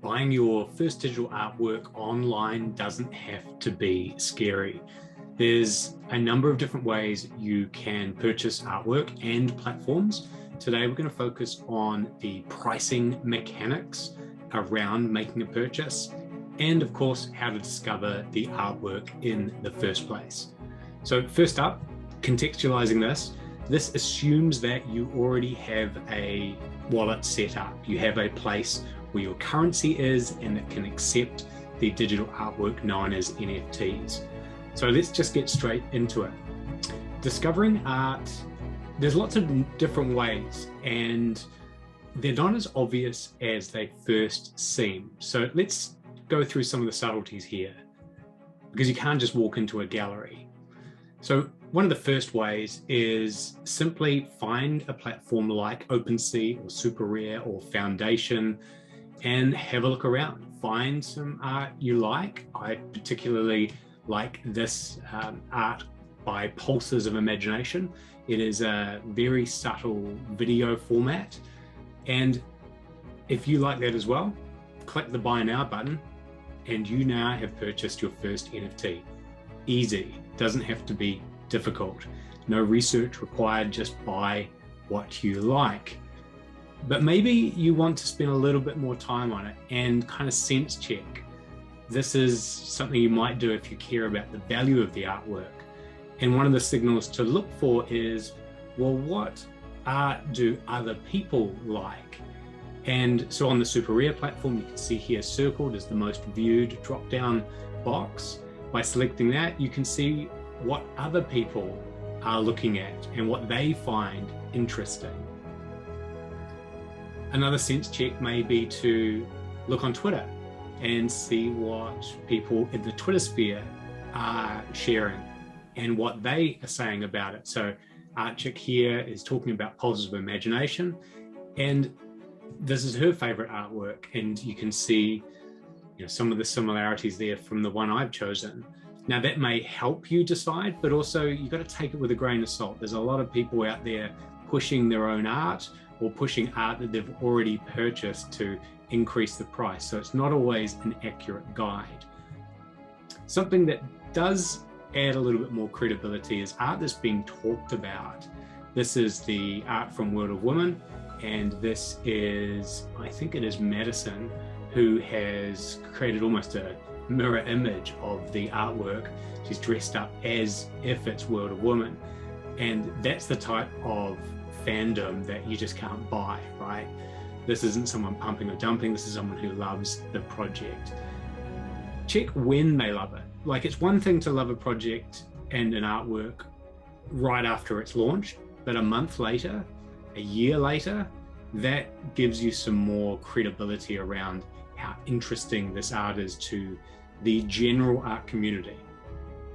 buying your first digital artwork online doesn't have to be scary. There's a number of different ways you can purchase artwork and platforms. Today, we're going to focus on the pricing mechanics around making a purchase, and of course, how to discover the artwork in the first place. So first up, contextualizing this assumes that you already have a wallet set up. You have a place where your currency is and that can accept the digital artwork known as NFTs. So let's just get straight into it. Discovering art, there's lots of different ways and they're not as obvious as they first seem. So let's go through some of the subtleties here, because you can't just walk into a gallery. So one of the first ways is simply find a platform like OpenSea or Super Rare or Foundation and have a look around. Find some art you like. I particularly like this art by Pulses of Imagination. It is a very subtle video format. And if you like that as well, click the Buy Now button and you now have purchased your first NFT. Easy, doesn't have to be difficult. No research required, just buy what you like. But maybe you want to spend a little bit more time on it and kind of sense check. This is something you might do if you care about the value of the artwork. And one of the signals to look for is, well, what art do other people like? And so on the Super Rare platform, you can see here circled as the most viewed drop-down box. By selecting that, you can see what other people are looking at and what they find interesting. Another sense check may be to look on Twitter and see what people in the Twitter sphere are sharing and what they are saying about it. So Artchick here is talking about Pulses of Imagination, and this is her favorite artwork, and you can see some of the similarities there from the one I've chosen. Now that may help you decide, but also you've got to take it with a grain of salt. There's a lot of people out there pushing their own art or pushing art that they've already purchased to increase the price. So it's not always an accurate guide. Something that does add a little bit more credibility is art that's being talked about. This is the art from World of Women, and this is, I think it is Madison, who has created almost a mirror image of the artwork. She's dressed up as if it's World of Women. And that's the type of fandom that you just can't buy, right? This isn't someone pumping or dumping. This is someone who loves the project. Check when they love it. Like, it's one thing to love a project and an artwork right after it's launched, but a month later, a year later, that gives you some more credibility around how interesting this art is to the general art community.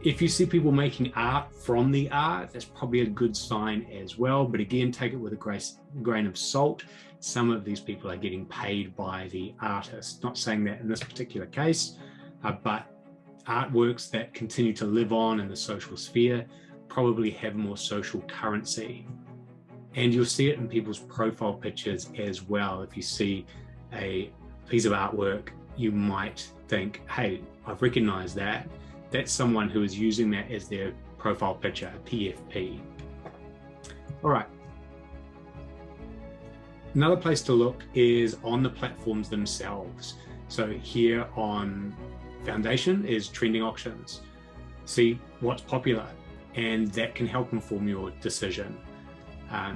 If you see people making art from the art, that's probably a good sign as well. But again, take it with a grain of salt. Some of these people are getting paid by the artist. Not saying that in this particular case, but artworks that continue to live on in the social sphere probably have more social currency. And you'll see it in people's profile pictures as well. If you see a piece of artwork, you might think, hey, I've recognized that. That's someone who is using that as their profile picture, a PFP. All right. Another place to look is on the platforms themselves. So here on Foundation is trending auctions. See what's popular, and that can help inform your decision. I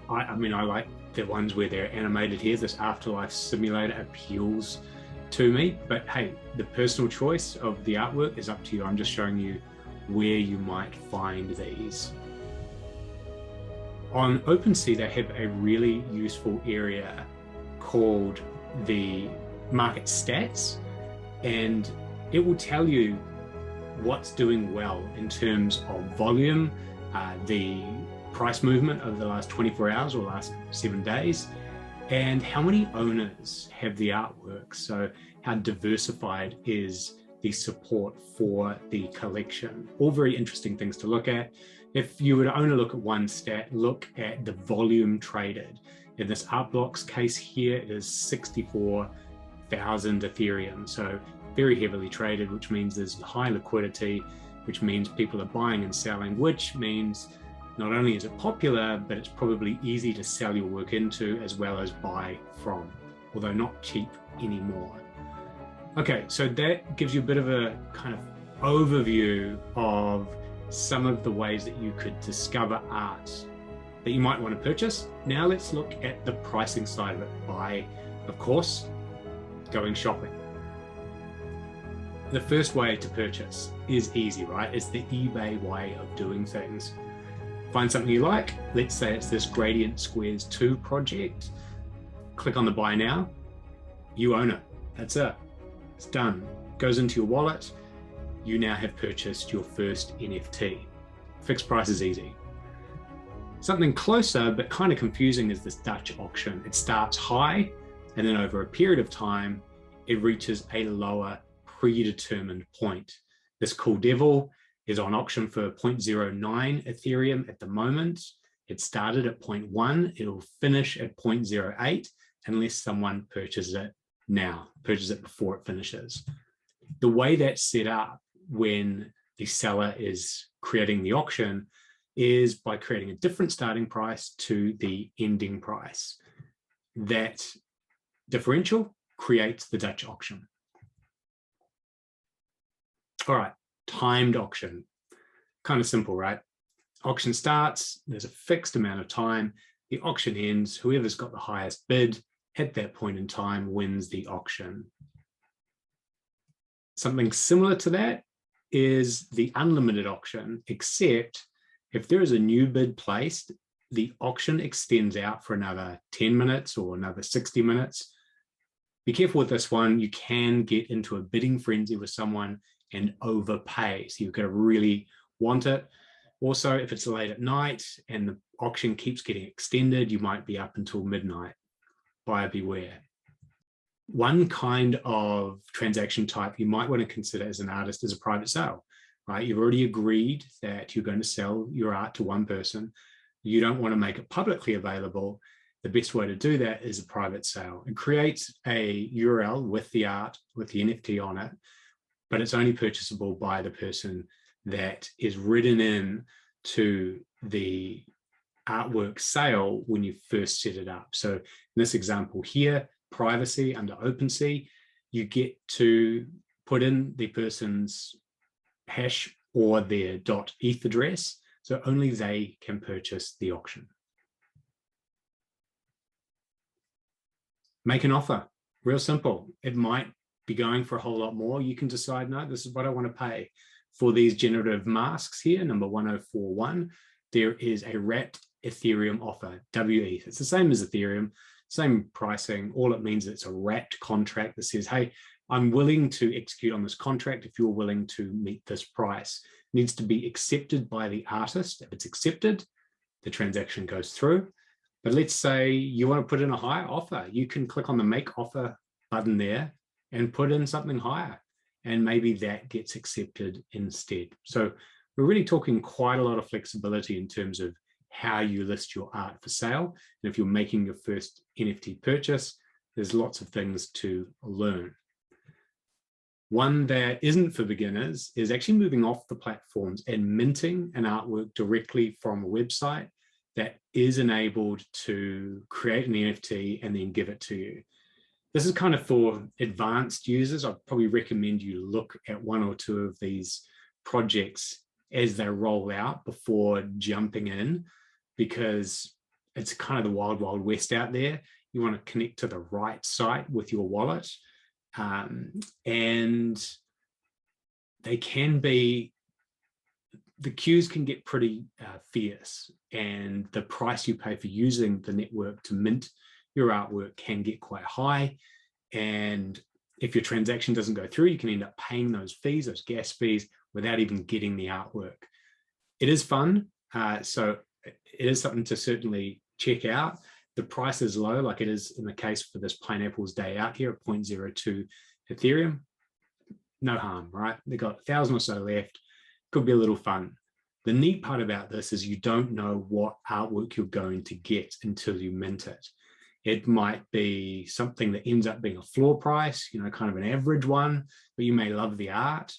like the ones where they're animated here. This afterlife simulator appeals to me, but hey, the personal choice of the artwork is up to you. I'm just showing you where you might find these. On OpenSea, they have a really useful area called the market stats, and it will tell you what's doing well in terms of volume, the price movement over the last 24 hours or last 7 days, and how many owners have the artwork. So how diversified is the support for the collection. All very interesting things to look at. If you were to only look at one stat, look at the volume traded. In this Art Blocks case here, it is 64 1,000 Ethereum. So very heavily traded, which means there's high liquidity, which means people are buying and selling, which means not only is it popular, but it's probably easy to sell your work into as well as buy from, although not cheap anymore. Okay, so that gives you a bit of a kind of overview of some of the ways that you could discover art that you might want to purchase. Now let's look at the pricing side of it by, of course, going shopping. The first way to purchase is easy, right? It's the eBay way of doing things. Find something you like. Let's say it's this Gradient Squares 2 project. Click on the buy now. You own it. That's it. It's done. Goes into your wallet. You now have purchased your first NFT. Fixed price is easy. Something closer but kind of confusing is this Dutch auction. It starts high, and then over a period of time, it reaches a lower predetermined point. This Cool Devil is on auction for 0.09 Ethereum at the moment. It started at 0.1. It'll finish at 0.08 unless someone purchases it now, purchases it before it finishes. The way that's set up when the seller is creating the auction is by creating a different starting price to the ending price. That differential creates the Dutch auction. All right, timed auction. Kind of simple, right? Auction starts, there's a fixed amount of time, the auction ends, whoever's got the highest bid at that point in time wins the auction. Something similar to that is the unlimited auction, except if there is a new bid placed, the auction extends out for another 10 minutes or another 60 minutes. Be careful with this one. You can get into a bidding frenzy with someone and overpay. So you've got to really want it. Also, if it's late at night and the auction keeps getting extended, you might be up until midnight. Buyer beware. One kind of transaction type you might want to consider as an artist is a private sale, right? You've already agreed that you're going to sell your art to one person. You don't want to make it publicly available. The best way to do that is a private sale. It creates a URL with the art, with the NFT on it, but it's only purchasable by the person that is written in to the artwork sale when you first set it up. So in this example here, privacy under OpenSea, you get to put in the person's hash or their .eth address, so only they can purchase the auction. Make an offer, real simple. It might be going for a whole lot more. You can decide, no, this is what I want to pay. For these generative masks here, number 1041, there is a wrapped Ethereum offer, WETH. It's the same as Ethereum, same pricing. All it means is it's a wrapped contract that says, hey, I'm willing to execute on this contract if you're willing to meet this price. It needs to be accepted by the artist. If it's accepted, the transaction goes through. But let's say you want to put in a higher offer. You can click on the make offer button there and put in something higher. And maybe that gets accepted instead. So we're really talking quite a lot of flexibility in terms of how you list your art for sale. And if you're making your first NFT purchase, there's lots of things to learn. One that isn't for beginners is actually moving off the platforms and minting an artwork directly from a website that is enabled to create an NFT and then give it to you. This is kind of for advanced users. I'd probably recommend you look at one or two of these projects as they roll out before jumping in, because it's kind of the wild, wild west out there. You want to connect to the right site with your wallet. And they can be, the queues can get pretty fierce, and the price you pay for using the network to mint your artwork can get quite high. And if your transaction doesn't go through, you can end up paying those fees, those gas fees, without even getting the artwork. It is fun. So it is something to certainly check out. The price is low, like it is in the case for this Pineapple's Day Out here at 0.02 Ethereum. No harm, right? They've got 1,000 or so left. Could be a little fun. The neat part about this is you don't know what artwork you're going to get until you mint it. It might be something that ends up being a floor price, kind of an average one, but you may love the art.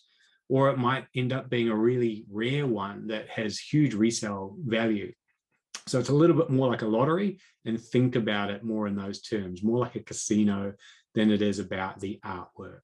Or it might end up being a really rare one that has huge resale value. So it's a little bit more like a lottery, and think about it more in those terms, more like a casino than it is about the artwork.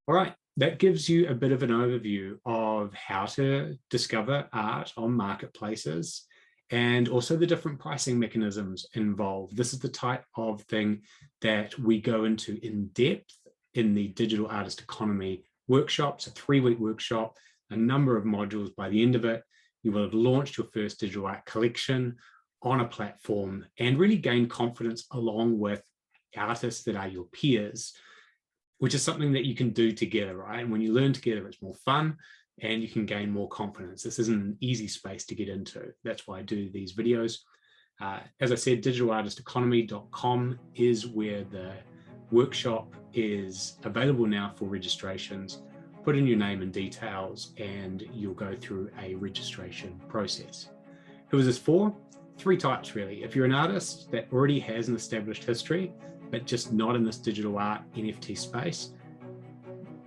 All right, that gives you a bit of an overview of how to discover art on marketplaces and also the different pricing mechanisms involved. This is the type of thing that we go into in depth in the Digital Artist Economy workshops, a 3-week workshop, a number of modules. By the end of it, you will have launched your first digital art collection on a platform and really gain confidence along with artists that are your peers, which is something that you can do together, right? And when you learn together, it's more fun and you can gain more confidence. This isn't an easy space to get into. That's why I do these videos. As I said, digitalartisteconomy.com is where the workshop is available now for registrations. Put in your name and details and you'll go through a registration process. Who is this for? 3 types really. If you're an artist that already has an established history, but just not in this digital art NFT space,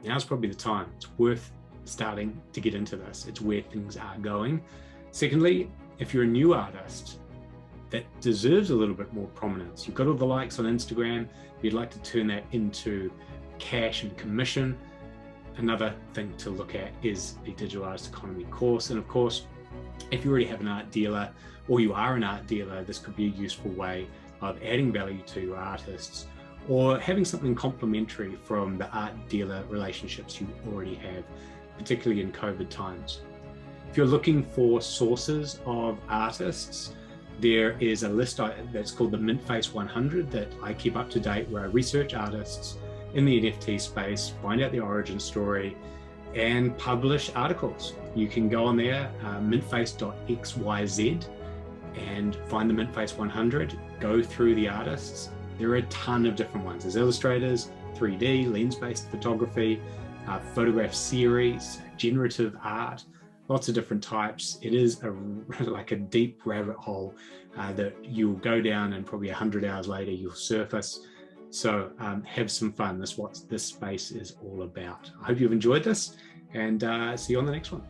now's probably the time. It's worth starting to get into this. It's where things are going. Secondly, if you're a new artist that deserves a little bit more prominence, you've got all the likes on Instagram, you'd like to turn that into cash and commission, another thing to look at is the Digital Artist Economy course. And of course, if you already have an art dealer or you are an art dealer, this could be a useful way of adding value to your artists or having something complementary from the art dealer relationships you already have, particularly in COVID times. If you're looking for sources of artists, there is a list that's called the Mintface 100 that I keep up to date, where I research artists in the NFT space, find out the origin story, and publish articles. You can go on there, mintface.xyz, and find the Mintface 100, go through the artists. There are a ton of different ones. There's illustrators, 3D, lens-based photography, photograph series, generative art, lots of different types. It is like a deep rabbit hole that you'll go down and probably 100 hours later you'll surface. So have some fun. That's what this space is all about. I hope you've enjoyed this and see you on the next one.